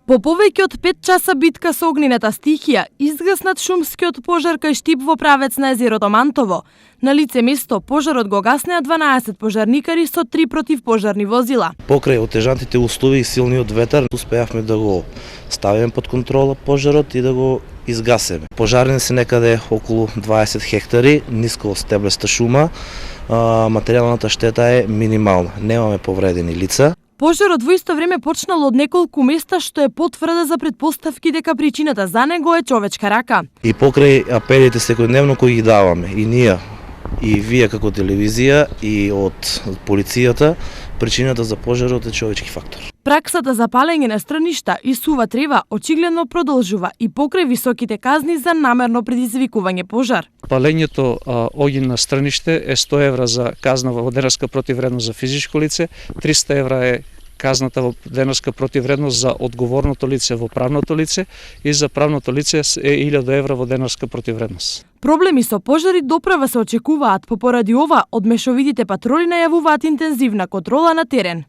По повеќе од 5 часа битка со огнената стихија, изгаснат шумскиот пожар кај Штип во правец на езерото Мантово. На лице место пожарот го гаснеа 12 пожарникари со 3 противпожарни возила. Покрај отежантите услови и силниот ветар, успеавме да го ставиме под контрола пожарот и да го изгасеме. Пожарени се некаде околу 20 хектари, ниско стеблеста шума, материјалната штета е минимална, немаме повредени лица. Пожарот во исто време почнал од неколку места, што е потврда за предпоставки дека причината за него е човечка рака. И покрај апелите секојдневно кои ги даваме, и ние, и вие како телевизија, и од полицијата, причината за пожарот е човечки фактор. Праксата за палење на страништа и сува трева очигледно продолжува и покрај високите казни за намерно предизвикување пожар. Палењето оѓен на страниште е 100 евра за казна во денарска противвредност за физичко лице, 300 евра е казната во денарска противвредност за одговорното лице во правното лице и за правното лице е 1000 евра во денарска противвредност. Проблеми со пожари доправа се очекуваат, поради ова од мешовитите патроли најавуваат интензивна контрола на терен.